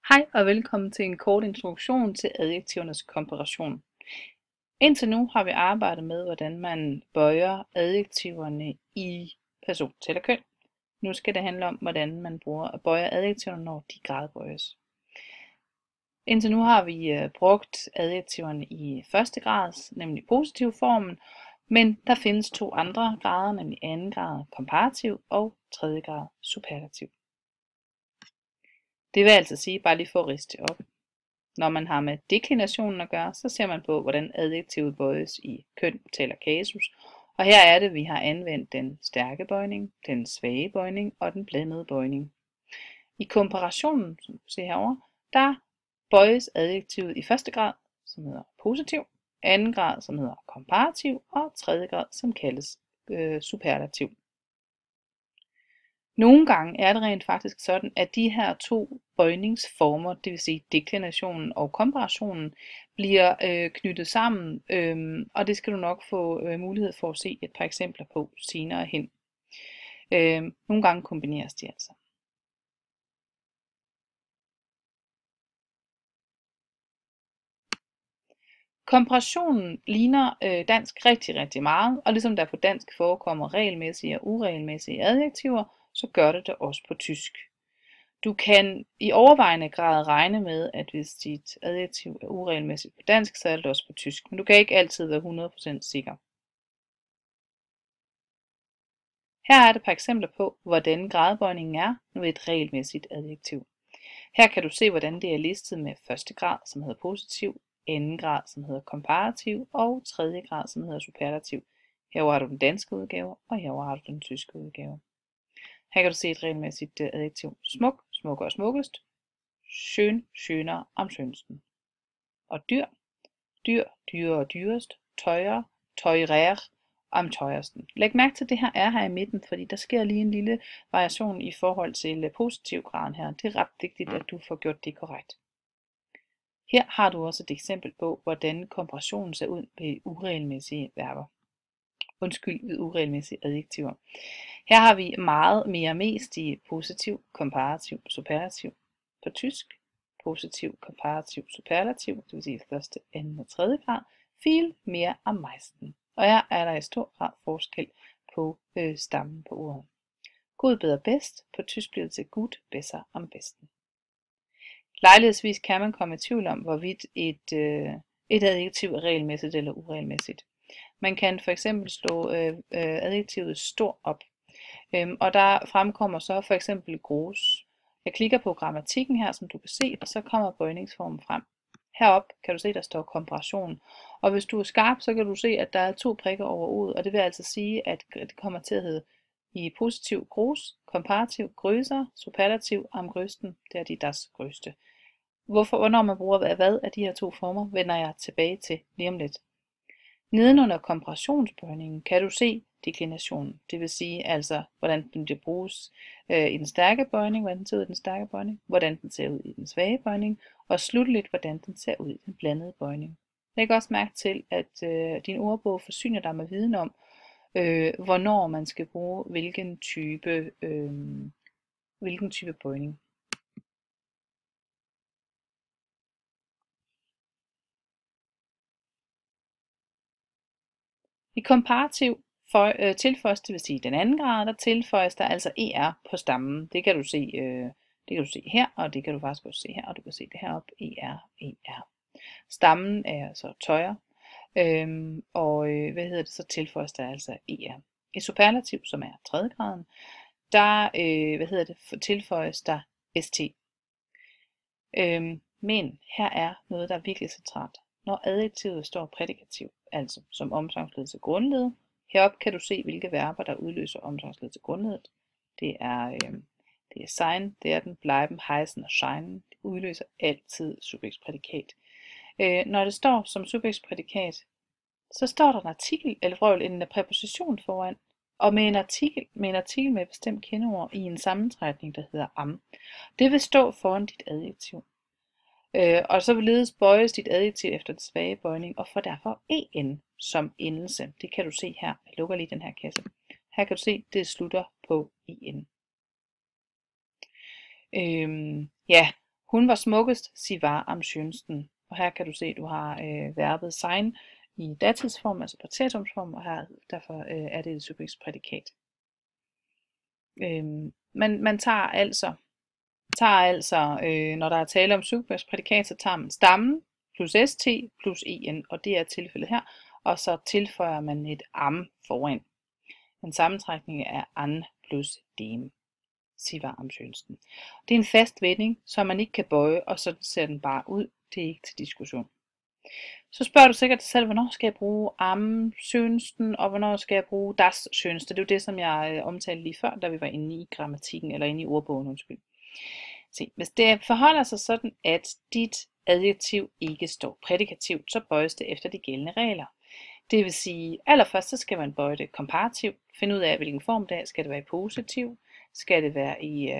Hej og velkommen til en kort introduktion til adjektivernes komparation. Indtil nu har vi arbejdet med, hvordan man bøjer adjektiverne i person, til og køn. Nu skal det handle om, hvordan man bøjer adjektiverne, når de gradbøjes. Indtil nu har vi brugt adjektiverne i første grads, nemlig positiv formen, men der findes to andre grader, nemlig anden grad komparativ og tredje grad superlativ. Det vil altså sige, bare lige for at riste op. Når man har med deklinationen at gøre, så ser man på, hvordan adjektivet bøjes i køn, tal og kasus. Og her er det, vi har anvendt den stærke bøjning, den svage bøjning og den blandede bøjning. I komparationen, som du kan se herovre, der bøjes adjektivet i første grad, som hedder positiv, anden grad, som hedder komparativ, og tredje grad, som kaldes superlativ. Nogle gange er det rent faktisk sådan, at de her to bøjningsformer, det vil sige deklinationen og komparationen, bliver knyttet sammen, og det skal du nok få mulighed for at se et par eksempler på senere hen. Nogle gange kombineres de altså. Komparationen ligner dansk rigtig meget, og ligesom der på dansk forekommer regelmæssige og uregelmæssige adjektiver, så gør det også på tysk. Du kan i overvejende grad regne med, at hvis dit adjektiv er uregelmæssigt på dansk, så er det også på tysk, men du kan ikke altid være 100% sikker. Her er det et par eksempler på, hvordan gradbøjningen er ved et regelmæssigt adjektiv. Her kan du se, hvordan det er listet med første grad, som hedder positiv, anden grad, som hedder komparativ, og tredje grad, som hedder superlativ. Herovre har du den danske udgave, og herovre har du den tyske udgave. Her kan du se et regelmæssigt adjektiv. Smuk, smukker og smukkest. Schön, schöner, am schönsten. Og dyr. Dyr, dyrere og dyrest. Tøjer, teurer, am teuersten. Læg mærke til, at det her er her i midten, fordi der sker lige en lille variation i forhold til positivgraden her. Det er ret vigtigt, at du får gjort det korrekt. Her har du også et eksempel på, hvordan komparationen ser ud ved uregelmæssige verber. Ved uregelmæssige adjektiver. Her har vi meget mere mest i positiv, komparativ, superlativ. På tysk, positiv, komparativ, superlativ, det vil sige første, anden og tredje grad. Viel mere am meisten. Og her er der i stor grad forskel på stammen på ordet. God, bedre, bedst. På tysk bliver det til gut, besser, am besten. Lejlighedsvis kan man komme i tvivl om, hvorvidt et adjektiv er regelmæssigt eller uregelmæssigt. Man kan for eksempel slå adjektivet stor op, og der fremkommer så for eksempel grus. Jeg klikker på grammatikken her, som du kan se, og så kommer bøjningsformen frem. Herop kan du se, der står komparation, og hvis du er skarp, så kan du se, at der er 2 prikker over ordet, og det vil altså sige, at det kommer til at hedde i positiv grus, komparativ grøser, superlativ am grøsten, det er de das grøste. Hvornår man bruger hvad af de her 2 former, vender jeg tilbage til lige om lidt. Nedenunder komparationsbøjningen kan du se deklinationen, det vil sige altså, hvordan den bliver bruges i den stærke bøjning, hvordan den ser ud i den stærke bøjning, hvordan den ser ud i den svage bøjning, og slutligt, hvordan den ser ud i den blandede bøjning. Læg også mærke til, at din ordbog forsyner dig med viden om, hvornår man skal bruge hvilken type bøjning. I komparativ tilføjes, det vil sige den anden grad, der tilføjes der altså er på stammen. Det kan du se, her, og det kan du faktisk også se her, og du kan se det heroppe, er. Stammen er så tøjer, og så tilføjes der altså er. I superlativ, som er tredje graden, der tilføjes der st. Men her er noget, der er virkelig centralt. Når adjektivet står prædikativ, altså som omsagsled til grundled, herop kan du se, hvilke verber, der udløser omsagsled til grundledet. Det er sein, werden, bleiben, heißen og scheinen. Det udløser altid suffixprædikat. Når det står som suffixprædikat, så står der en artikel, eller en præposition foran, og med en artikel med et bestemt kendeord i en sammentrækning, der hedder am. Det vil stå foran dit adjektiv. Og så således bøjes dit adjektiv efter den svage bøjning, og får derfor en som endelse. Det kan du se her. Jeg lukker lige den her kasse. Her kan du se, at det slutter på en. Hun var smukkest, sie war am schönsten. Og her kan du se, at du har verbet sein i datidsform, altså præteritumsform, og her derfor er det et subjektsprædikat. Man tager altså, når der er tale om subjektsprædikat, så tager man stammen plus st plus en, og det er tilfældet her, og så tilføjer man et am foran. En sammentrækning er an plus dem. Sie war am schönsten. Det er en fast vending, som man ikke kan bøje, og så ser den bare ud. Det er ikke til diskussion. Så spørger du sikkert dig selv, hvornår skal jeg bruge am schönsten, og hvornår skal jeg bruge das schönste. Det er jo det, som jeg omtalte lige før, da vi var inde i grammatikken, eller inde i ordbogen, undskyld. Se, hvis det forholder sig sådan, at dit adjektiv ikke står prædikativt, så bøjes det efter de gældende regler. Det vil sige, allerførst så skal man bøje det komparativt, finde ud af, hvilken form det er. Skal det være i positiv? Skal det være i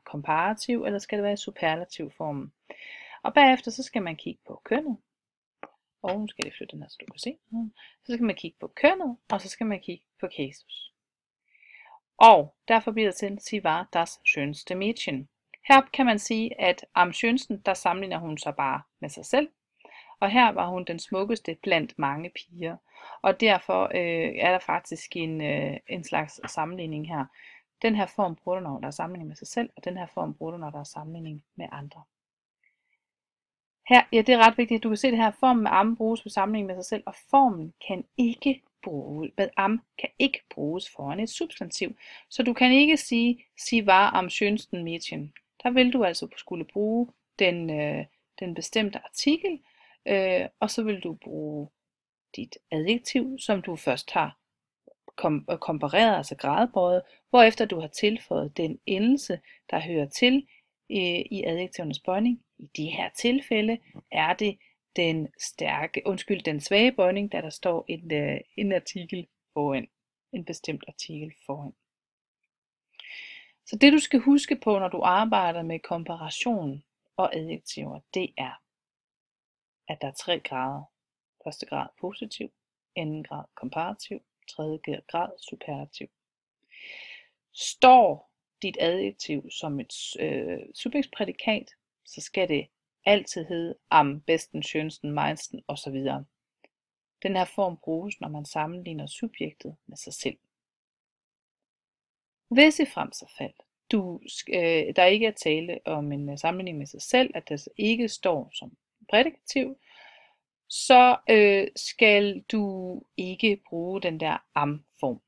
komparativ? Eller skal det være i superlativ form? Og bagefter så skal man kigge på kønnet. Og nu skal jeg flytte den her, så du kan se. Så skal man kigge på kønnet, og så skal man kigge på kasus. Og derfor bliver det til, sie war das schönste Mädchen. Her kan man sige, at am schönsten, der sammenligner hun sig bare med sig selv. Og her var hun den smukkeste blandt mange piger. Og derfor er der faktisk en slags sammenligning her. Den her form bruger du, når der er sammenligning med sig selv, og den her form bruger du, når der er sammenligning med andre. Her, ja, det er ret vigtigt, at du kan se det her. Formen med am bruges ved sammenligning med sig selv, og formen kan ikke bruges, med am kan ikke bruges foran et substantiv. Så du kan ikke sige, sie war am schönsten Mädchen. Der vil du altså skulle bruge den bestemte artikel, og så vil du bruge dit adjektiv, som du først har kompareret, altså gradbøjet, hvorefter du har tilføjet den endelse, der hører til i adjektivernes bøjning. I de her tilfælde er det den svage bøjning, da der står en artikel foran, en bestemt artikel foran. Så det du skal huske på, når du arbejder med komparation og adjektiver, det er, at der er 3 grader. Første grad positiv, anden grad komparativ, tredje grad superlativ. Står dit adjektiv som et subjektsprædikat, så skal det altid hedde am besten, schönsten, meinsten osv. Den her form bruges, når man sammenligner subjektet med sig selv. Hvis i fremstilfald der ikke er tale om en sammenligning med sig selv, at det ikke står som prædikativ, så skal du ikke bruge den der am-form.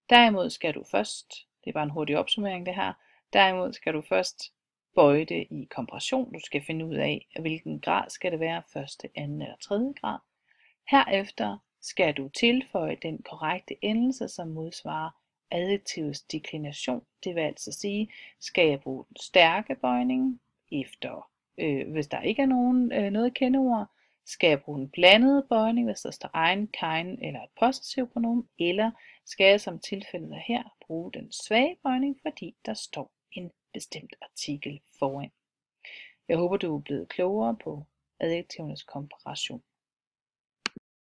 Derimod skal du først, det er bare en hurtig opsummering det her, derimod skal du først bøje det i komparation. Du skal finde ud af, hvilken grad skal det være, første, anden eller tredje grad. Herefter skal du tilføje den korrekte endelse, som modsvarer adjektivets deklination. Det vil altså sige, skal jeg bruge den stærke bøjning efter, hvis der ikke er noget kendeord. Skal jeg bruge en blandet bøjning, hvis der står ein, kein eller et possessiv pronomen, eller skal jeg som tilfældet er her bruge den svage bøjning, fordi der står en bestemt artikel foran. Jeg håber, du er blevet klogere på adjektivernes komparation.